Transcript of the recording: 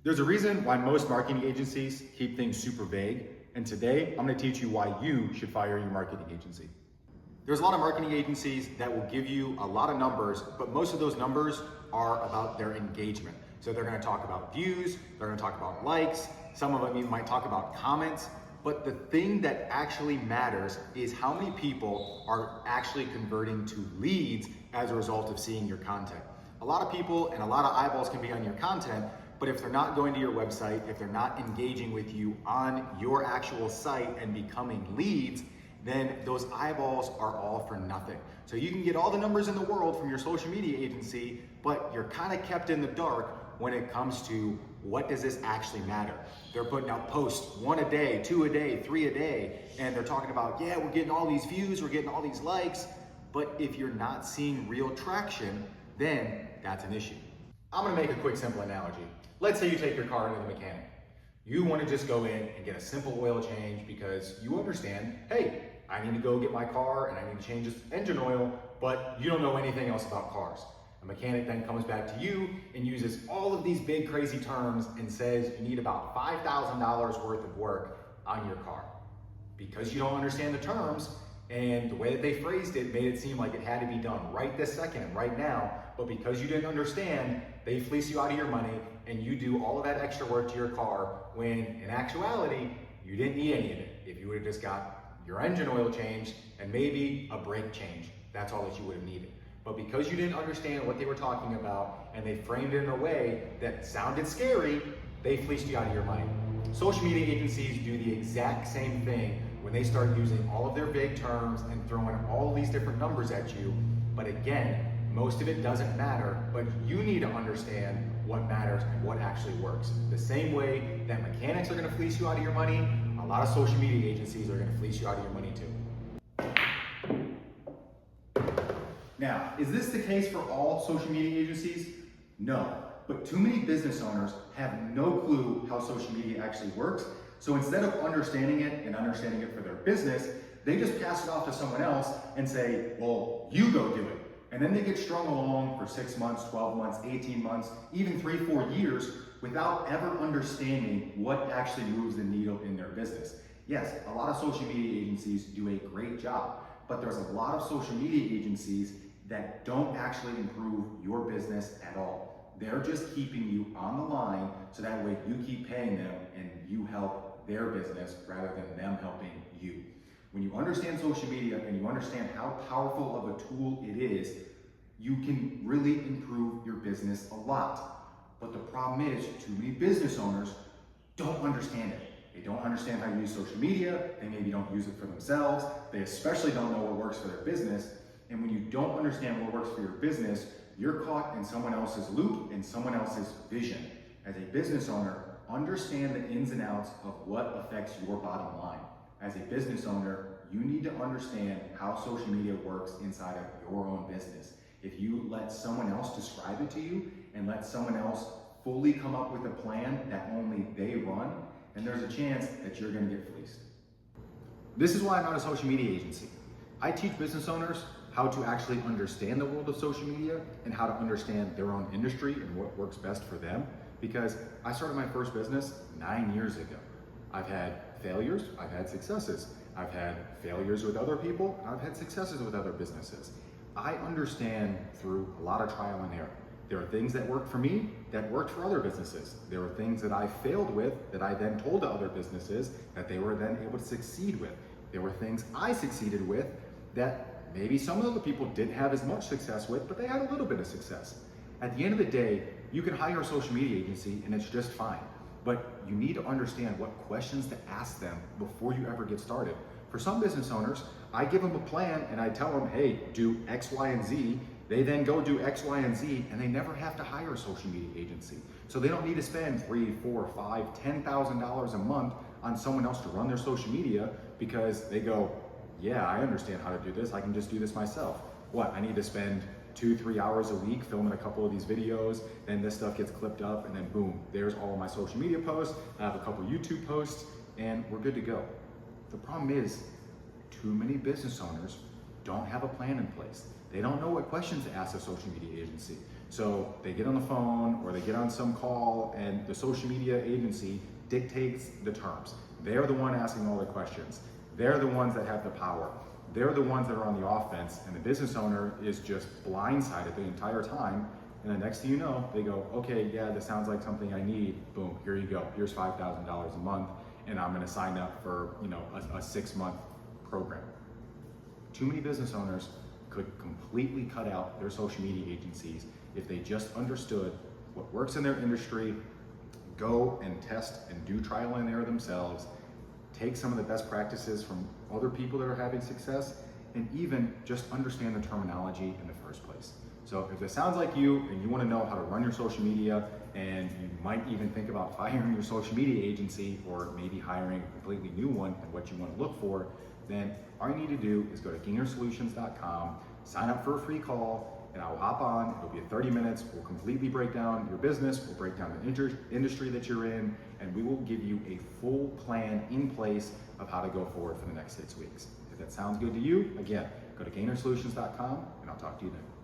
There's a reason why most marketing agencies keep things super vague, and today I'm going to teach you why you should fire your marketing agency. There's a lot of marketing agencies that will give you a lot of numbers, but most of those numbers are about their engagement. So they're going to talk about views, they're going to talk about likes, some of them even might talk about comments, but the thing that actually matters is how many people are actually converting to leads as a result of seeing your content. A lot of people and a lot of eyeballs can be on your content, but if they're not going to your website, if they're not engaging with you on your actual site and becoming leads, then those eyeballs are all for nothing. So you can get all the numbers in the world from your social media agency, but you're kind of kept in the dark when it comes to what does this actually matter. They're putting out posts 1 a day, 2 a day, 3 a day, and they're talking about, yeah, we're getting all these views, we're getting all these likes, but if you're not seeing real traction, then that's an issue. I'm gonna make a quick simple analogy. Let's say you take your car into the mechanic. You want to just go in and get a simple oil change because you understand, hey, I need to go get my car and I need to change this engine oil, but you don't know anything else about cars. A mechanic then comes back to you and uses all of these big crazy terms and says you need about $5,000 worth of work on your car. Because you don't understand the terms and the way that they phrased it made it seem like it had to be done right this second, right now, but because you didn't understand, they fleece you out of your money and you do all of that extra work to your car when in actuality, you didn't need any of it. If you would have just got your engine oil changed and maybe a brake change, that's all that you would have needed. But because you didn't understand what they were talking about and they framed it in a way that sounded scary, they fleeced you out of your money. Social media agencies do the exact same thing when they start using all of their vague terms and throwing all these different numbers at you. But again, most of it doesn't matter, but you need to understand what matters and what actually works. The same way that mechanics are gonna fleece you out of your money, a lot of social media agencies are gonna fleece you out of your money too. Now, is this the case for all social media agencies? No, but too many business owners have no clue how social media actually works. So instead of understanding it and understanding it for their business, they just pass it off to someone else and say, well, you go do it. And then they get strung along for 6 months, 12 months, 18 months, even 3, 4 years without ever understanding what actually moves the needle in their business. Yes, a lot of social media agencies do a great job, but there's a lot of social media agencies that don't actually improve your business at all. They're just keeping you on the line so that way you keep paying them and you help their business rather than them helping you. When you understand social media and you understand how powerful of a tool it is, you can really improve your business a lot. But the problem is, too many business owners don't understand it. They don't understand how to use social media, they maybe don't use it for themselves, they especially don't know what works for their business. And when you don't understand what works for your business, you're caught in someone else's loop and someone else's vision. As a business owner, understand the ins and outs of what affects your bottom line. As a business owner, you need to understand how social media works inside of your own business. If you let someone else describe it to you and let someone else fully come up with a plan that only they run, then there's a chance that you're gonna get fleeced. This is why I'm not a social media agency. I teach business owners how to actually understand the world of social media and how to understand their own industry and what works best for them, because I started my first business 9 years ago. I've had failures, I've had successes. I've had failures with other people, and I've had successes with other businesses. I understand through a lot of trial and error. There are things that worked for me that worked for other businesses. There were things that I failed with that I then told to other businesses that they were then able to succeed with. There were things I succeeded with that maybe some other people didn't have as much success with, but they had a little bit of success. At the end of the day, you can hire a social media agency and it's just fine. But you need to understand what questions to ask them before you ever get started. For some business owners, I give them a plan and I tell them, hey, do X, Y, and Z. They then go do X, Y, and Z, and they never have to hire a social media agency. So they don't need to spend $3, $4, $5, $10,000 a month on someone else to run their social media because they go, yeah, I understand how to do this. I can just do this myself. What, I need to spend 2-3 hours a week filming a couple of these videos, then this stuff gets clipped up, and then boom, there's all of my social media posts. I have a couple YouTube posts, and we're good to go. The problem is, too many business owners don't have a plan in place. They don't know what questions to ask a social media agency. So they get on the phone or they get on some call and the social media agency dictates the terms. They're the one asking all the questions. They're the ones that have the power. They're the ones that are on the offense, and the business owner is just blindsided the entire time. And the next thing you know, they go, okay, yeah, this sounds like something I need. Boom, here you go. Here's $5,000 a month, and I'm gonna sign up for a 6-month program. Too many business owners could completely cut out their social media agencies if they just understood what works in their industry, go and test and do trial and error themselves, take some of the best practices from other people that are having success, and even just understand the terminology in the first place. So if it sounds like you and you want to know how to run your social media, and you might even think about firing your social media agency or maybe hiring a completely new one and what you want to look for, then all you need to do is go to gainersolutions.com, sign up for a free call, and I'll hop on. It'll be 30 minutes. We'll completely break down your business. We'll break down the industry that you're in, and we will give you a full plan in place of how to go forward for the next 6 weeks. If that sounds good to you, again, go to gainersolutions.com, and I'll talk to you then.